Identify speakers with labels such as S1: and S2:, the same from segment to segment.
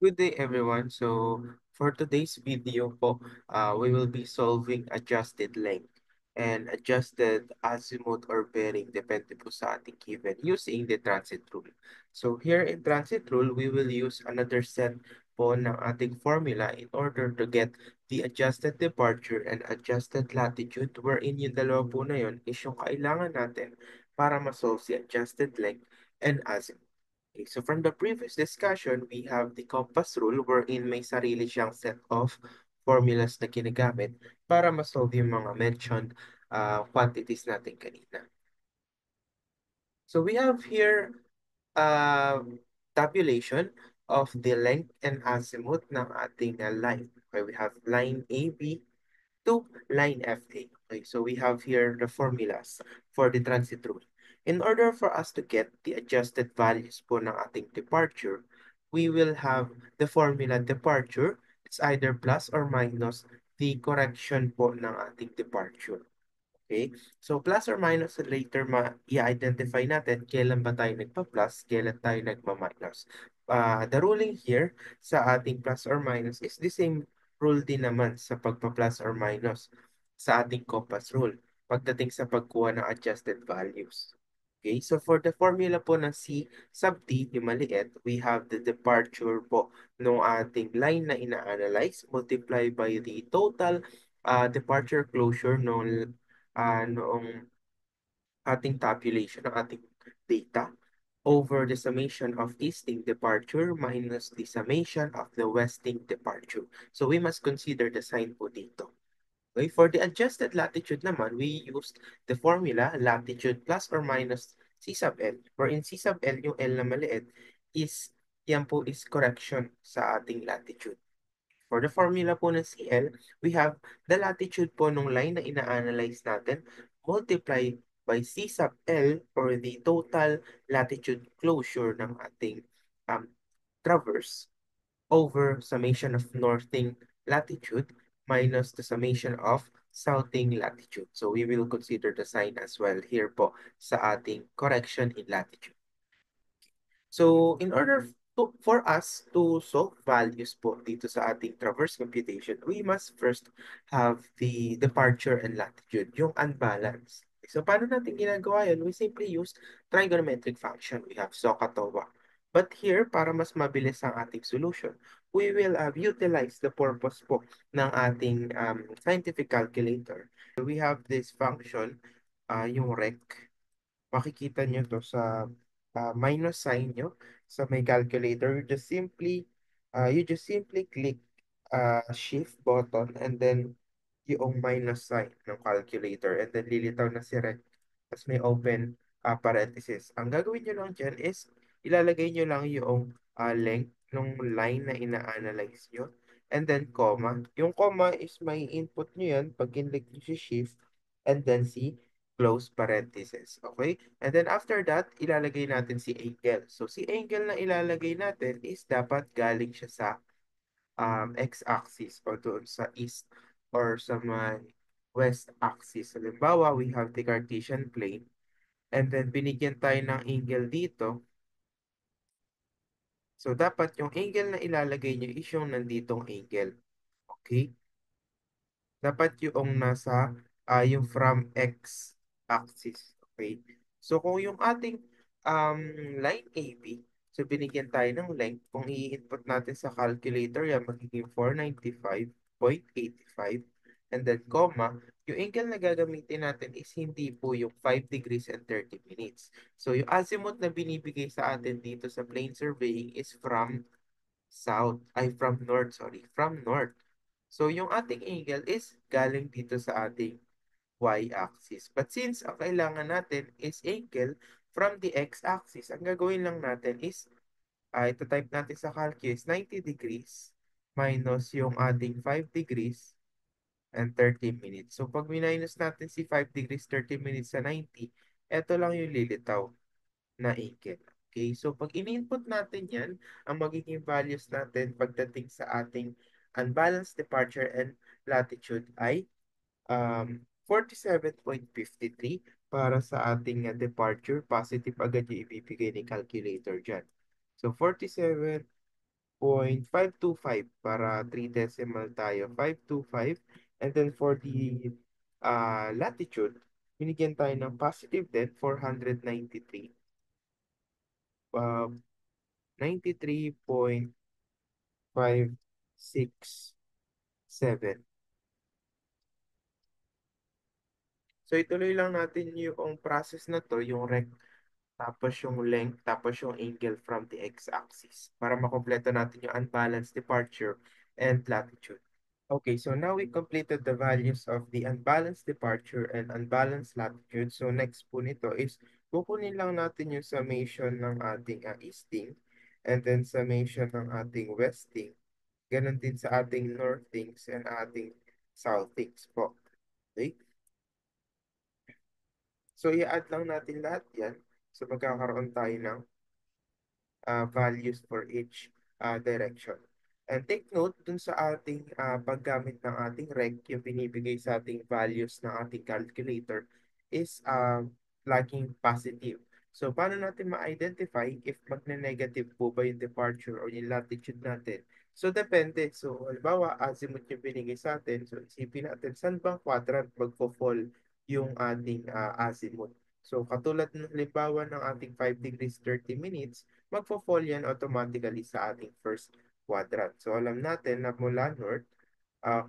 S1: Good day, everyone. So, for today's video po, we will be solving adjusted length and adjusted azimuth or bearing depende po sa ating given using the transit rule. So, here in transit rule, we will use another set po ng ating formula in order to get the adjusted departure and adjusted latitude wherein yung dalawa po na yun is yung kailangan natin para ma-solve si adjusted length and azimuth. Okay, so from the previous discussion, we have the compass rule wherein may sarili siyang set of formulas na ginagamit para ma-solve yung mga mentioned quantities natin kanina. So we have here tabulation of the length and azimuth ng ating line. Okay, we have line AB to line FA. Okay, so we have here the formulas for the transit rule. In order for us to get the adjusted values po ng ating departure, we will have the formula departure. It's either plus or minus the correction po ng ating departure. Okay? So, plus or minus later i-identify natin kailan ba tayo nagpa-plus, kailan tayo nagma-minus. The ruling here sa ating plus or minus is the same rule din naman sa pagpa-plus or minus sa ating compass rule pagdating sa pagkuha ng adjusted values. Okay, so for the formula po ng C sub T, yung maliit, we have the departure po ng ating line na ina-analyze multiply by the total departure closure noong ating tabulation ng ating data over the summation of easting departure minus the summation of the westing departure. So we must consider the sign po dito. Okay, for the adjusted latitude naman, we used the formula latitude plus or minus C sub L, wherein C sub L, yung L na maliit, yan po is correction sa ating latitude. For the formula po ng CL, we have the latitude po nung line na ina-analyze natin multiply by C sub L or the total latitude closure ng ating um, traverse over summation of northing latitude minus the summation of southing latitude. So we will consider the sign as well here po sa ating correction in latitude. So, in order for us to solve values po dito sa ating traverse computation, we must first have the departure and latitude, yung unbalanced. So, paano natin ginagawa yun? We simply use trigonometric function. We have SOHCAHTOA. But here, para mas mabilis ang ating solution, we will utilize the purpose po ng ating scientific calculator. We have this function, yung rec. Makikita nyo to sa minus sign nyo sa may calculator. You just simply click shift button and then yung minus sign ng calculator and then lilitaw na si rec. Tapos may open parenthesis. Ang gagawin nyo lang dyan is ilalagay nyo lang yung length ng line na ina-analyze nyo and then comma. Yung comma is may input nyo yan pag kinlik nyo si shift and then si close parenthesis. Okay? And then after that, ilalagay natin si angle. So si angle na ilalagay natin is dapat galing siya sa x-axis o doon sa east or sa may west axis. Halimbawa, we have the Cartesian plane and then binigyan tayo ng angle dito. So dapat yung angle na ilalagay nyo is yung nanditong angle. Okay? Dapat yung nasa yung from x-axis. Okay? So kung yung ating um, line AB, so binigyan tayo ng length, kung i-input natin sa calculator, yan magiging 495.85 and then comma, yung angle na gagamitin natin is hindi po yung 5 degrees and 30 minutes. So yung azimuth na binibigay sa atin dito sa plane surveying is from from north. So, yung ating angle is galing dito sa ating y-axis. But since ang kailangan natin is angle from the x-axis, ang gagawin lang natin is, ito type natin sa calculus, 90 degrees minus yung ating 5 degrees and 30 minutes. So, pag minus natin si 5 degrees 30 minutes sa 90, ito lang yung lilitaw na angle. Okay, so pag in-input natin yan, ang magiging values natin pagdating sa ating unbalanced departure and latitude ay 47.53 para sa ating departure. Positive agad yung ibibigay ni calculator dyan. So 47.53 0.525 para 3 decimal tayo. 525. And then for the latitude, binigyan tayo ng positive din, 493. 93.567. So ituloy lang natin yung process na to, yung rect, tapos yung length, tapos yung angle from the x-axis para makompleto natin yung unbalanced departure and latitude. Okay, so now we completed the values of the unbalanced departure and unbalanced latitude. So next po nito is kukunin lang natin yung summation ng ating easting and then summation ng ating westing. Ganon din sa ating northings and ating southings po. Okay? So i-add lang natin lahat yan. So magkakaroon tayo ng values for each direction. And take note dun sa ating paggamit ng ating rec, yung binibigay sa ating values ng ating calculator is laging positive. So, paano natin ma-identify if magne-negative po ba yung departure or yung latitude natin? So, depende. So, halimbawa, azimuth yung binigay sa atin. So, isipin natin, saan bang quadrant magpo-fall yung ating azimuth? So, katulad ng halimbawa ng ating 5 degrees 30 minutes, magfo-fall yan automatically sa ating first quadrant. So alam natin na mula north,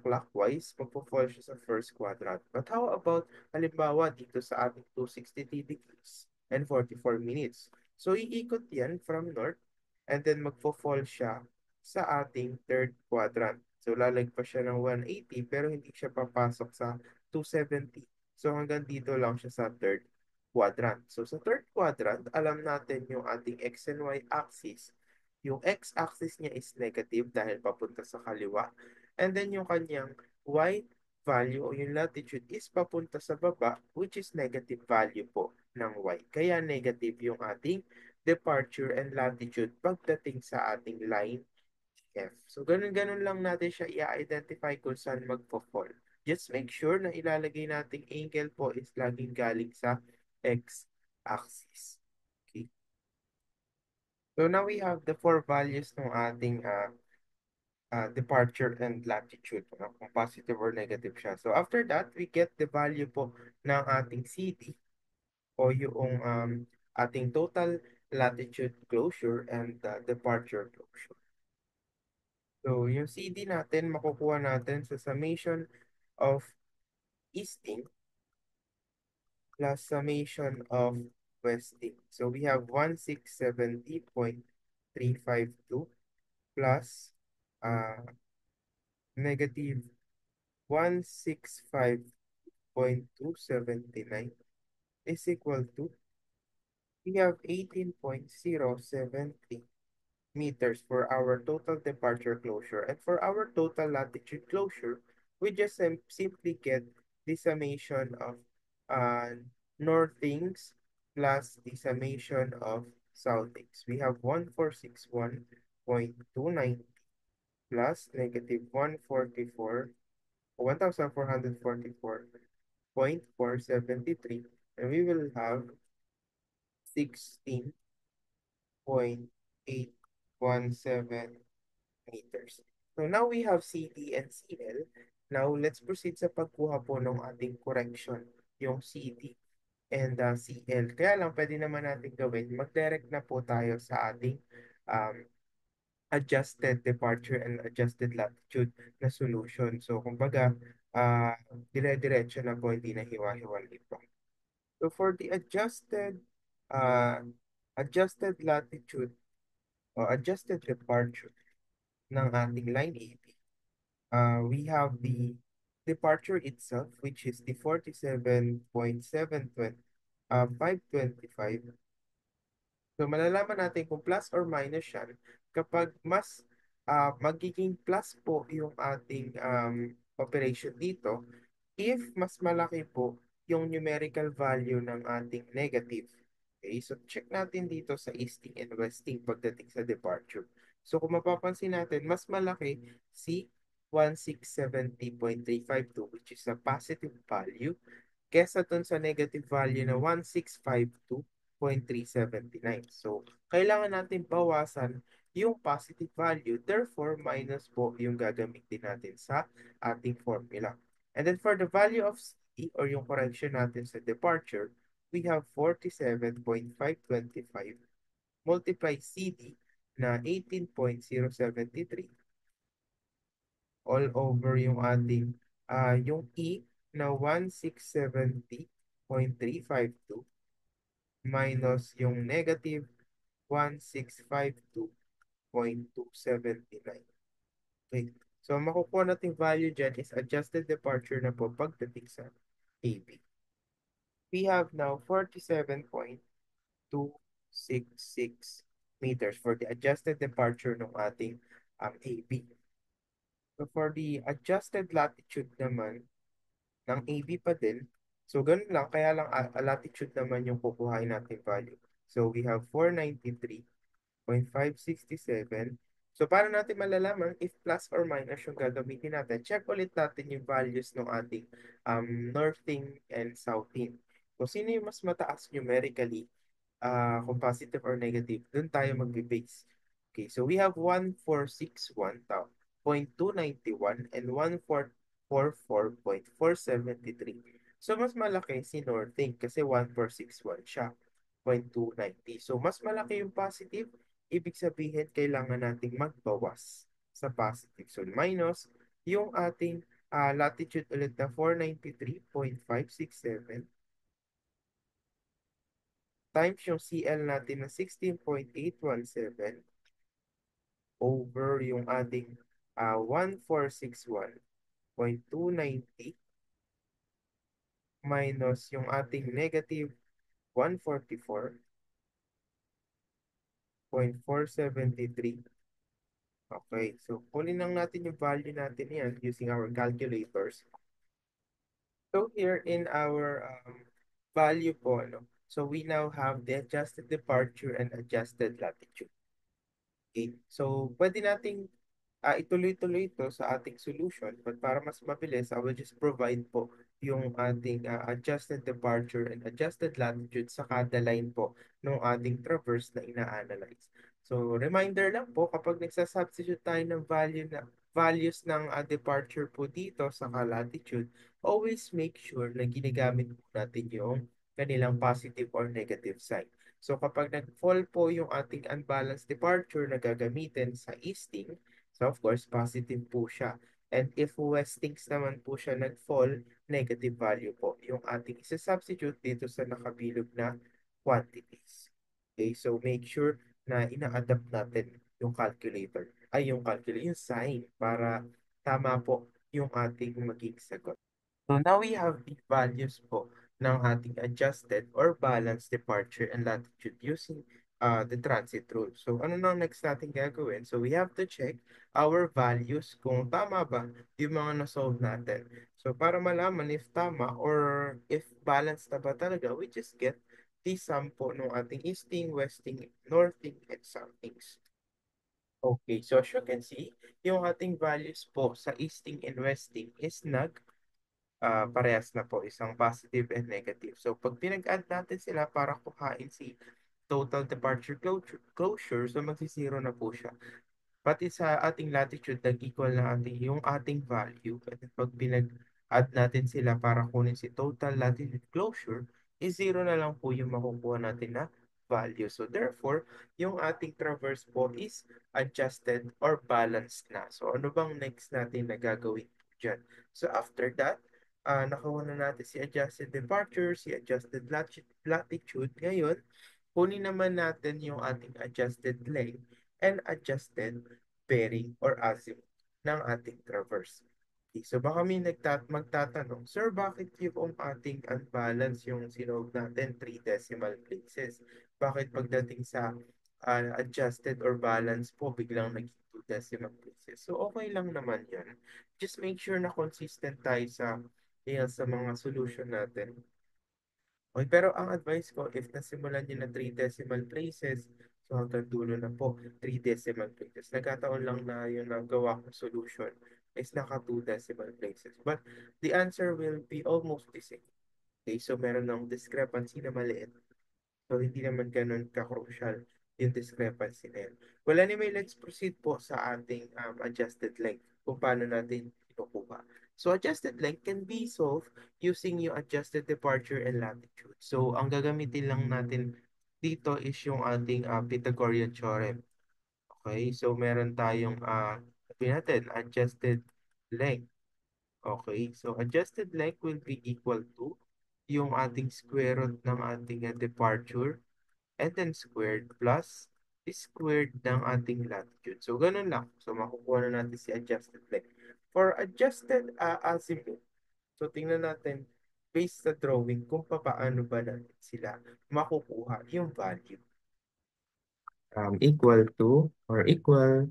S1: clockwise, magfo-fall siya sa first quadrant. But how about, halimbawa, dito sa ating 263 degrees and 44 minutes? So iikot yan from north and then magfo-fall siya sa ating third quadrant. So lalagpas siya ng 180 pero hindi siya papasok sa 270. So hanggang dito lang siya sa third quadrant. So sa third quadrant, alam natin yung ating x and y axis. Yung x-axis niya is negative dahil papunta sa kaliwa. And then yung kanyang y value o yung latitude is papunta sa baba, which is negative value po ng y. Kaya negative yung ating departure and latitude pagdating sa ating line F. So, ganun-ganun lang natin siya i-identify kung saan magpo-fall. Just make sure na ilalagay nating angle po is laging galing sa x-axis. Okay. So, now we have the four values ng ating departure and latitude, kung positive or negative siya. So, after that, we get the value po ng ating CD o yung ating total latitude closure and departure closure. So, yung CD natin, makukuha natin sa summation of easting plus summation of westing. So, we have 1670.352 plus negative 165.279 is equal to, we have 18.073 meters for our total departure closure. And for our total latitude closure, we just simply get the summation of northings plus the summation of southings. We have 1461.29 plus negative 144, 1,444.473, and we will have 16.817 meters. So now we have CD and CL. Now let's proceed sa pagkuha po ng ating correction, yung CD and CL. Kaya lang pwede naman natin gawin, mag-direct na po tayo sa ating um, adjusted departure and adjusted latitude na solution. So kumbaga, dire-diretso na po, hindi na hiwa-hiwalay po. So for the uh, adjusted latitude or adjusted departure ng ating line AB, we have the departure itself, which is the 525. So malalaman natin kung plus or minus yan kapag mas magiging plus po yung ating operation dito if mas malaki po yung numerical value ng ating negative. Okay, so check natin dito sa easting and westing pagdating sa departure. So kung mapapansin natin, mas malaki si 1670.352 which is a positive value kesa dun sa negative value na 1652 0.379. So, kailangan natin bawasan yung positive value. Therefore, minus po yung gagamitin natin sa ating formula. And then for the value of C or yung correction natin sa departure, we have 47.525 multiply CD na 18.073 all over yung ating yung E na 1670.352 minus yung negative 1652.279. Okay. So, ang makukuha nating value dyan is adjusted departure na po pagdating sa AB. We have now 47.266 meters for the adjusted departure ng ating AB. So, for the adjusted latitude naman ng AB pa din, so ganun lang, kaya lang latitude naman yung kukuhain natin value. So, we have 493.567. So, para natin malalaman if plus or minus yung gagamitin natin, check ulit natin yung values ng ating northing and southing. Kung sino yung mas mataas numerically, kung positive or negative, dun tayo magbe-base. Okay, so we have 1461 tao, 0.291 and 1444.473. So mas malaki si Northing kasi 1461 siya, 0.290. So mas malaki yung positive, ibig sabihin kailangan nating magbawas sa positive. So minus yung ating latitude ulit na 493.567 times yung CL natin na 16.817 over yung ating 1461.290 minus yung ating negative 144.473. Okay, so kunin lang natin yung value natin yan using our calculators. So here in our value po, no? So we now have the adjusted departure and adjusted latitude. Okay, so pwede nating ituloy-tuloy ito sa ating solution. But para mas mabilis, I will just provide po yung ating adjusted departure and adjusted latitude sa kada line po ng ating traverse na ina-analyze. So, reminder lang po, kapag nagsasubstitute tayo ng values ng departure po dito sa latitude, always make sure na ginagamit po natin yung kanilang positive or negative sign. So, kapag nag-fall po yung ating unbalanced departure na gagamitin sa easting, so of course, positive po siya. And if westings naman po siya nag-fall, negative value po yung ating isa-substitute dito sa nakabilog na quantities. Okay, so make sure na ina-adapt natin yung calculator, yung sign para tama po yung ating maging sagot. So now we have the values po ng ating adjusted or balanced departure and latitude using the transit rule. So ano na next natin gagawin? So we have to check our values kung tama ba yung mga na-solve natin. So para malaman if tama or if balanced na ba talaga, we just get the sum po ng ating easting, westing, northing, and southings. Okay, so as you can see, yung ating values po sa easting and westing is parehas na po, isang positive and negative. So, pag pinag-add natin sila para kuhain si total departure closure, so magsisiro na po siya. Pati sa ating latitude, nag-equal na yung ating value. At pag pinag-add natin sila para kunin si total latitude closure, is zero na lang po yung makukuha natin na value. So therefore, yung ating traverse po is adjusted or balanced na. So ano bang next natin na gagawin po dyan? So after that, nakuha na natin si adjusted departure, si adjusted latitude. Ngayon, kunin naman natin yung ating adjusted length and adjusted bearing or azimuth ng ating traverse. Okay, so baka may magtatanong, Sir, bakit yung ating unbalance yung sinolve natin 3 decimal places? Bakit pagdating sa adjusted or balance po, biglang naging 2 decimal places? So okay lang naman yan. Just make sure na consistent tayo sa mga solution natin. Okay, pero ang advice ko, if nasimulan niyo na 3 decimal places, so hanggang dulo na po, 3 decimal places. Nagkataon lang na yung nagawa kong solution is naka 2 decimal places. But the answer will be almost the same. Okay, so meron ng discrepancy na maliit. So, hindi naman ganun ka-crucial yung discrepancy na yun. Well, anyway, let's proceed po sa ating adjusted length kung paano natin kinukuha. So, adjusted length can be solved using yung adjusted departure and latitude. So, ang gagamitin lang natin dito is yung ating Pythagorean theorem. Okay, so meron tayong sabihin natin, adjusted length. Okay, so adjusted length will be equal to yung ating square root ng ating departure and then squared plus squared ng ating latitude. So, ganun lang. So, makukuha na natin si adjusted length. For adjusted azimuth, so tingnan natin based sa drawing kung paano ba natin sila makukuha yung value. Equal to or equal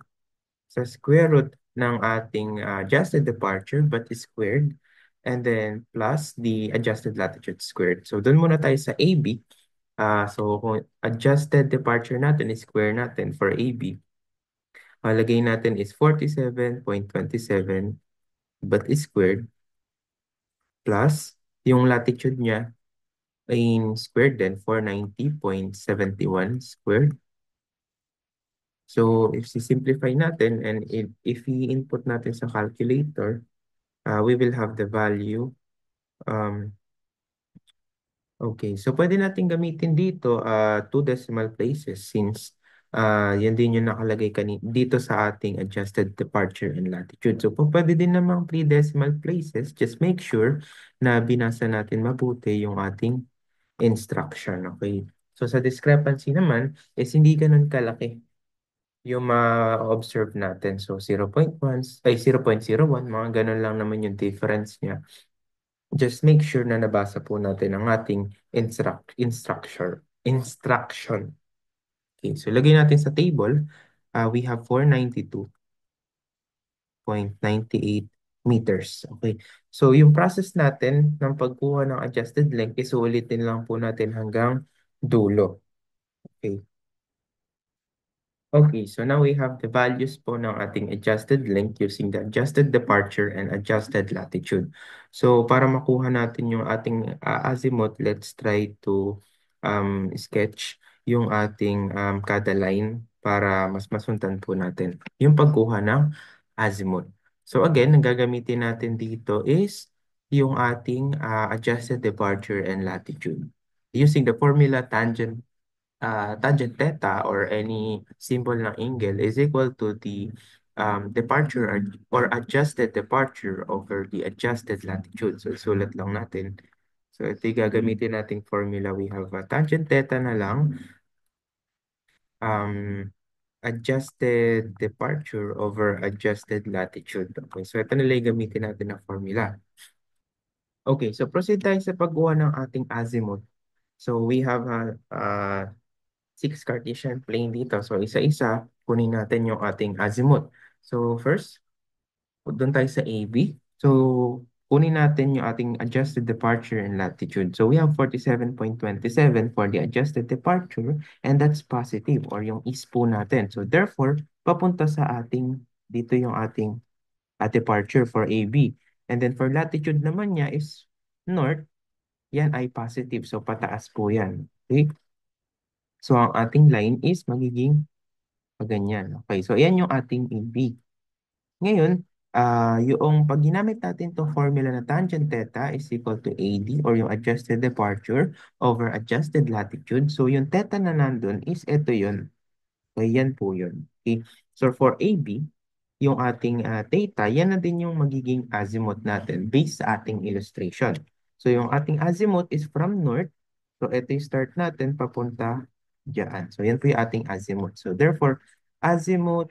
S1: sa square root ng ating adjusted departure but squared and then plus the adjusted latitude squared. So, doon muna tayo sa AB. So, kung adjusted departure natin is square natin for AB, lagay natin is 47.27 but squared plus yung latitude niya ay squared din, 490.71 squared. So, if simplify natin and if i-input natin sa calculator, we will have the value. Okay, so pwede natin gamitin dito two decimal places since yan din yung nakalagay dito sa ating adjusted departure and latitude. So pwede din namang three decimal places. Just make sure na binasa natin mabuti yung ating instruction. Okay, so sa discrepancy naman is hindi ganun kalaki yung ma-observe natin. So 0.1, ay 0.01, mga ganun lang naman yung difference niya. Just make sure na nabasa po natin ang ating instruction. Okay, so lagay natin sa table, we have 492.98 meters. Okay, so yung process natin ng pagkuha ng adjusted length, isulitin lang po natin hanggang dulo. Okay. Okay, so now we have the values po ng ating adjusted length using the adjusted departure and adjusted latitude. So para makuha natin yung ating azimuth, let's try to sketch yung ating kada line para mas masundan po natin yung pagkuha ng azimuth. So again, ang gagamitin natin dito is yung ating adjusted departure and latitude. Using the formula tangent theta or any symbol ng angle is equal to the departure or adjusted departure over the adjusted latitude. So, sulat lang natin. So, ito yung gagamitin nating formula. We have a tangent theta na lang, um, adjusted departure over adjusted latitude. Okay, so ito na lang yung gamitin natin na formula. Okay, so proceed tayo sa pagkuha ng ating azimuth. So, we have a 6 Cartesian plane dito. So, isa-isa, kunin natin yung ating azimuth. So, first, doon tayo sa AB. So, kunin natin yung ating adjusted departure and latitude. So, we have 47.27 for the adjusted departure and that's positive or yung east po natin. So, therefore, papunta sa ating, dito yung ating departure for AB. And then for latitude naman niya is north, yan ay positive. So, pataas po yan. Okay? So, ang ating line is magiging ganyan. Okay, so ayan yung ating AB. Ngayon, yung pag ginamit natin itong formula na tangent theta is equal to AD or yung adjusted departure over adjusted latitude. So, yung theta na nandun is ito yun. Okay, yan po yun. Okay, so for AB, yung ating theta, yan na din yung magiging azimuth natin based sa ating illustration. So, yung ating azimuth is from north. So, ito yung start natin papunta dyan. So, yan po yung ating azimuth. So, therefore, azimuth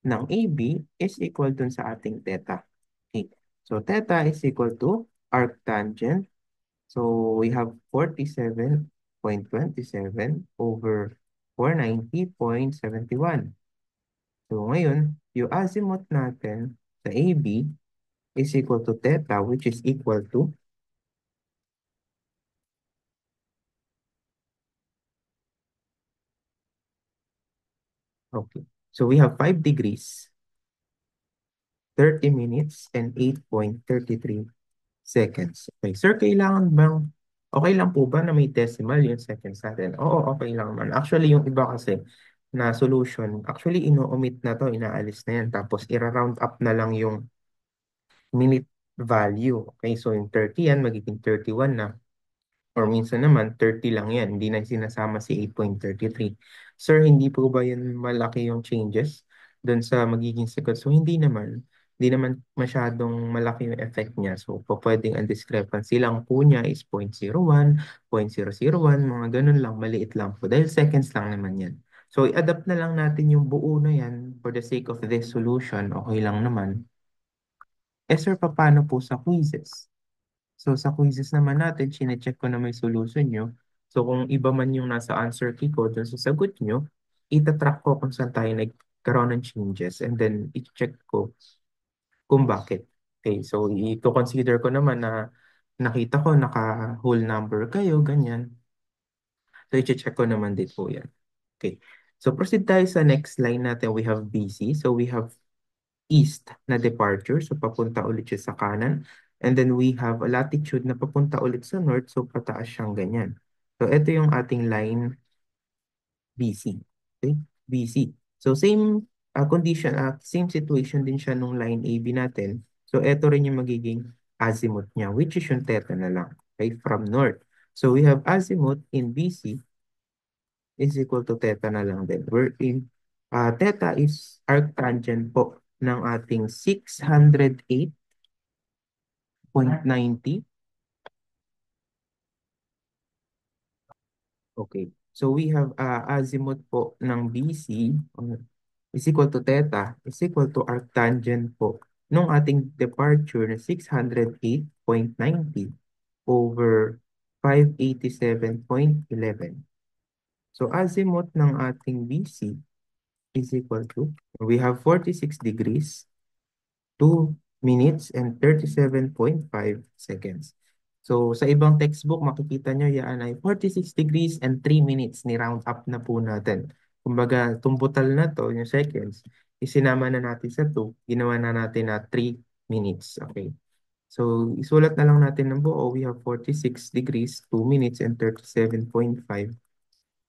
S1: ng AB is equal dun sa ating theta. Okay. So, theta is equal to arctangent. So, we have 47.27 over 490.71. So, ngayon, yung azimuth natin sa AB is equal to theta, which is equal to, okay. So, we have 5 degrees, 30 minutes, and 8.33 seconds. Okay, sir, kailangan bang Okay lang po ba na may decimal yung seconds natin? Oo, okay lang naman. Actually, yung iba kasi na solution, actually ino-omit na to, inaalis na yan. Tapos ira-round up na lang yung minute value. Okay, so yung 30 yan, magiging 31 na. Or minsan naman, 30 lang yan. Hindi na sinasama si 8.33. Sir, hindi po ba yun malaki yung changes doon sa magiging sagot? So, hindi naman. Hindi naman masyadong malaki yung effect niya. So, po pwedeng ang discrepancy lang po niya is 0.01, 0.001, mga ganun lang, maliit lang po. Dahil seconds lang naman yan. So, i-adapt na lang natin yung buo na yan for the sake of this solution. Okay lang naman. Eh, sir, paano po sa quizzes? So sa quizzes naman natin, chinecheck ko na may solution nyo. So kung iba man yung nasa answer key ko dun sa sagot nyo, itatrack ko kung saan tayo nagkaroon ng changes and then i-check ko kung bakit. Okay, so i-consider ko naman na nakita ko naka-whole number kayo, ganyan. So i-check ko naman din po yan. Okay, so proceed tayo sa next line natin. We have BC. So we have east na departure. So, papunta ulit siya sa kanan. And then we have a latitude na papunta ulit sa north. So, pataas siyang ganyan. So, ito yung ating line BC. Okay? BC. So, same condition, same situation din siya nung line AB natin. So, ito rin yung magiging azimuth niya, which is yung theta na lang. Okay? From north. So, we have azimuth in BC is equal to theta na lang din. Wherein theta is arctangent po ng ating 608.90. Okay. So we have azimuth po ng BC is equal to theta is equal to arctangent po nung ating departure na 608.90 over 587.11. So azimuth ng ating BC is equal to, we have 46 degrees, 2 minutes, and 37.5 seconds. So, sa ibang textbook, makikita nyo yan ay 46 degrees and 3 minutes. Ni-round up na po natin. Kumbaga, tumputal na to, yung seconds, isinama na natin sa 2, ginawa na natin na 3 minutes. Okay. So, isulat na lang natin ng buo. We have 46 degrees, 2 minutes, and 37.5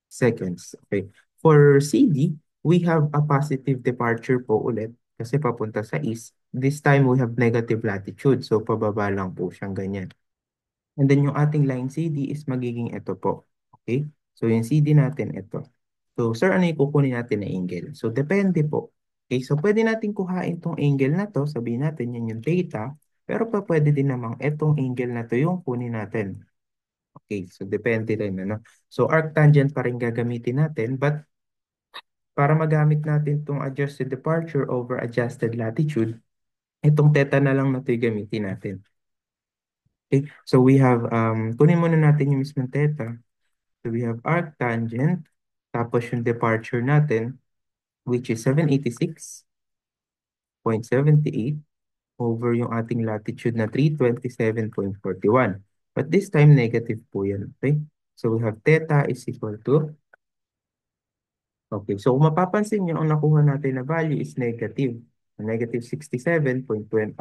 S1: seconds. Okay. For CD, we have a positive departure po ulit kasi papunta sa east. This time, we have negative latitude. So, pababa lang po siyang ganyan. And then, yung ating line CD is magiging ito po. Okay? So, yung CD natin ito. So, sir, ano yung kukunin natin na angle? So, depende po. Okay? So, pwede natin kuhain tong angle na to. Sabihin natin yan yung theta. Pero pa pwede din namang etong angle na to yung kunin natin. Okay, so depende rin, ano? So arctangent pa rin gagamitin natin, but para magamit natin itong adjusted departure over adjusted latitude, itong theta na lang na ito yung gamitin natin. Okay, so we have, kunin muna natin yung mismong theta. So we have arctangent, tapos yung departure natin, which is 786.78 over yung ating latitude na 327.41. But this time, negative po yan. Okay? So we have theta is equal to. Okay, so kung mapapansin nyo, ang nakuha natin na value is negative. Negative 67.20,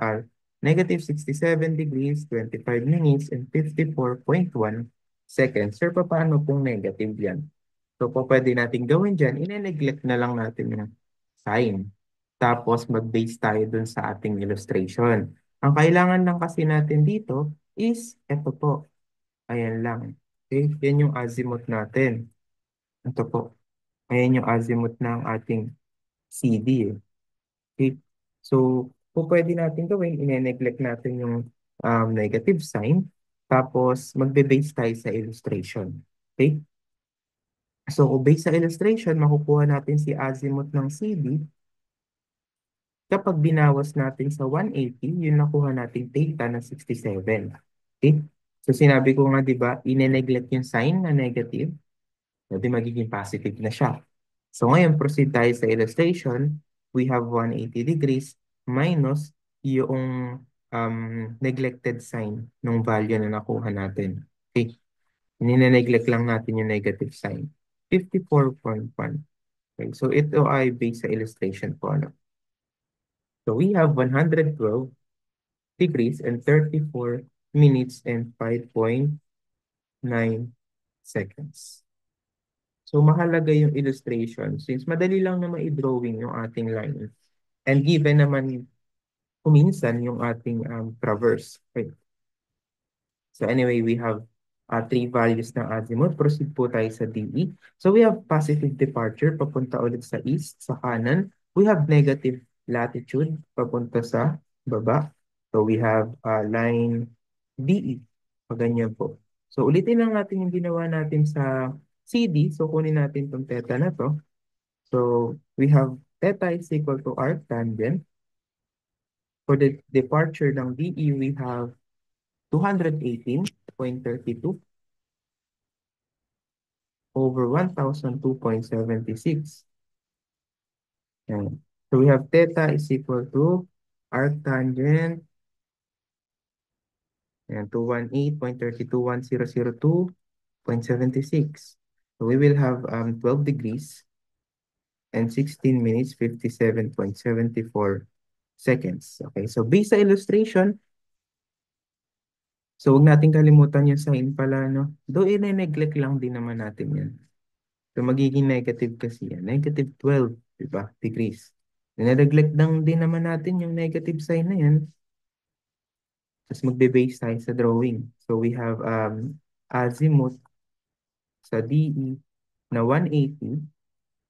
S1: negative 67 degrees, 25 minutes, and 54.1 seconds. Sir, paano pong negative yan? So, po pwede natin gawin dyan, ine-neglect na lang natin yung sign. Tapos, mag-base tayo dun sa ating illustration. Ang kailangan lang kasi natin dito is, eto po, ayan lang. Okay, yan yung azimuth natin. Ito po. Ayan yung azimuth ng ating CD eh. Okay? So, kung pwede natin gawin, ine-neglect natin yung negative sign. Tapos, magbe-base tayo sa illustration. Okay? So, kung based sa illustration, makukuha natin si azimuth ng CD. Kapag binawas natin sa 180, yun nakuha nating theta na 67. Okay? So, sinabi ko nga, di ba, ine-neglect yung sign na negative. Pwede magiging positive na siya. So ngayon, proceed tayo sa illustration. We have 180 degrees minus yung neglected sign ng value na nakuha natin. Okay. Nine-neglect lang natin yung negative sign. 54.1. Okay. So ito ay based sa illustration po. Ano? So we have 112 degrees and 34 minutes and 5.1 seconds. So mahalaga yung illustration since madali lang na ma-drawing yung ating line. And given naman kuminsan yung ating traverse. Okay. So anyway, we have three values ng azimuth. Proceed po tayo sa DE. So we have positive departure, papunta ulit sa east, sa kanan. We have negative latitude, papunta sa baba. So we have line DE. O ganyan po. So ulitin lang natin yung ginawa natin sa CD. So kunin natin itong theta na to. So we have theta is equal to arc tangent. For the departure ng DE, we have 218.32 over 1002.76. And so we have theta is equal to arctangent and 218.321002.76. So we will have 12 degrees and 16 minutes 57.74 seconds. Okay, so based sa illustration, so huwag natin kalimutan yung sign pala, no? Though i-neglect lang din naman natin yan. So magiging negative kasi yan. Negative 12, di ba? Degrees. Nineglect lang din naman natin yung negative sign na yan. Tapos magbe-base tayo sa drawing. So we have azimuth sa DE na 180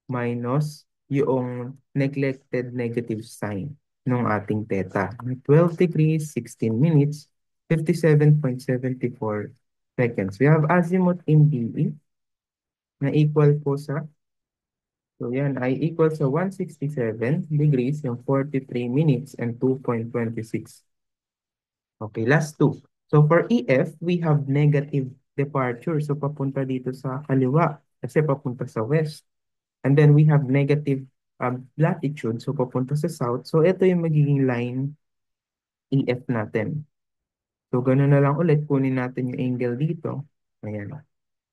S1: minus yung neglected negative sign ng ating theta. 12 degrees, 16 minutes, 57.74 seconds. We have azimuth in DE na equal po sa, so yan ay equal sa 167 degrees, yung 43 minutes and 2.26. Okay, last two. So for EF, we have negative departure. So papunta dito sa kaliwa kasi papunta sa west. And then we have negative latitude. So papunta sa south. So ito yung magiging line EF natin. So ganoon na lang ulit. Kunin natin yung angle dito. Ayan.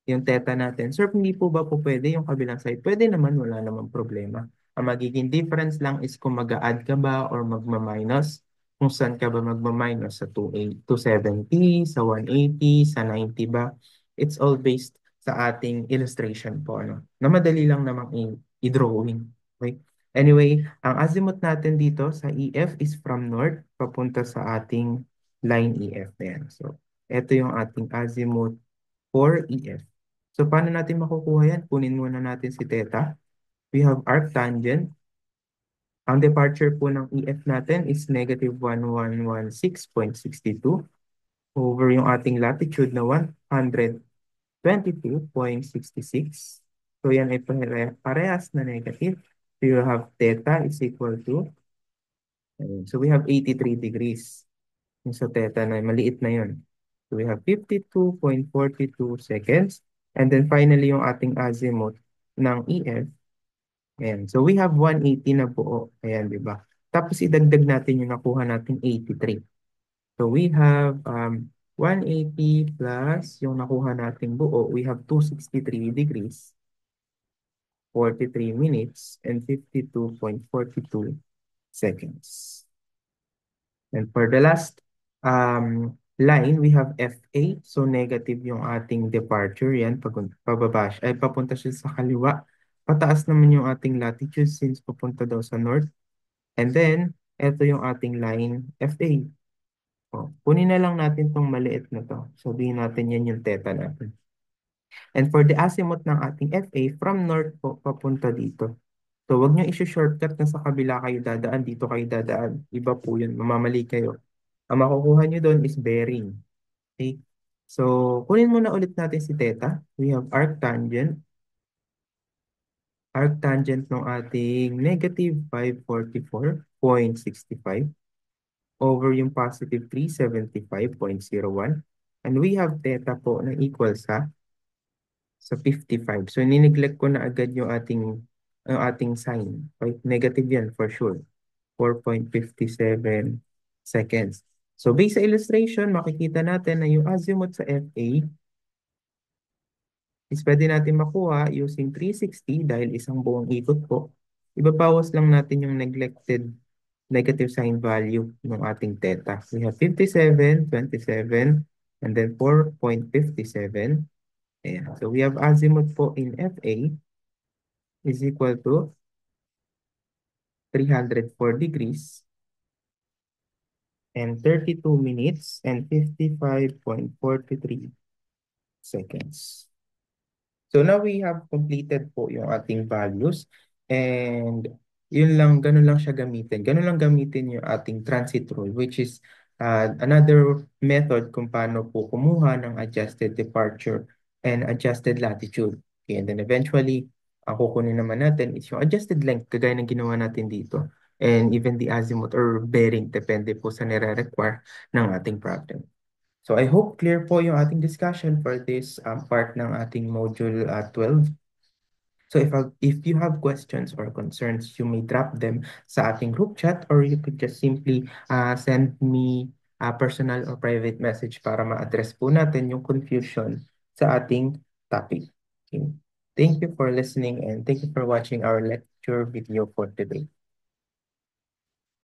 S1: Yung theta natin. Sir, hindi po ba po pwede yung kabilang side? Pwede naman, wala namang problema. Ang magiging difference lang is kung mag-a-add ka ba or magma-minus. Kung saan ka ba magma-minus sa 270, sa 180, sa 90 ba. It's all based sa ating illustration po. Ano? Na madali lang namang i-drawing. Okay? Anyway, ang azimuth natin dito sa EF is from north papunta sa ating line EF. Ayan. So, ito yung ating azimuth for EF. So, paano natin makukuha yan? Kunin muna natin si theta. We have arctangent. Ang departure po ng EF natin is negative 1116.62 over yung ating latitude na 122.66. So, yan ay parehas na negative. So, you have theta is equal to, so we have 83 degrees. Yung sa theta na maliit na yun. So we have 52.42 seconds. And then finally, yung ating azimuth ng EF. Ayan. So we have 180 na buo. Ayan, di ba? Tapos idagdag natin yung nakuha natin 83. So we have 180 plus yung nakuha nating buo. We have 263 degrees, 43 minutes, and 52.42 seconds. And for the last line, we have FA. So negative yung ating departure. Yan, pababa siya. Ay, papunta siya sa kaliwa. Pataas naman yung ating latitude since papunta daw sa north. And then, ito yung ating line FA. O, kunin na lang natin tong maliit na to. Sabihin natin yan yung theta natin. And for the azimuth ng ating FA, from north po, papunta dito. So, wag nyo isi-shortcut na sa kabila kayo dadaan, dito kayo dadaan. Iba po yun, mamamali kayo. Ang makukuha nyo doon is bearing. Okay? So, kunin muna ulit natin si theta. We have arctangent. Arctangent ng ating negative 544.65 over yung positive 375.01. And we have theta po na equal sa 55. So, nineglect ko na agad yung ating sign. Okay? Negative yan for sure. 4.57 seconds. So based sa illustration, makikita natin na yung azimuth sa FA is pwede natin makuha using 360 dahil isang buong ikot po. Ibabawas lang natin yung neglected negative sign value ng ating theta. We have 57, 27, and then 4.57. Ayan. So we have azimuth po in FA is equal to 304 degrees and 32 minutes and 55.43 seconds. So now we have completed po yung ating values and yun lang, ganun lang siya gamitin. Ganun lang gamitin yung ating transit rule which is another method kung paano po kumuha ng adjusted departure and adjusted latitude. Okay, and then eventually, ang kukunin naman natin is yung adjusted length kagaya ng ginawa natin dito and even the azimuth or bearing depende po sa nire-require ng ating problem. So I hope clear po yung ating discussion for this part ng ating module 12. So if you have questions or concerns, you may drop them sa ating group chat or you could just simply send me a personal or private message para ma-address po natin yung confusion sa ating topic. Okay. Thank you for listening and thank you for watching our lecture video for today.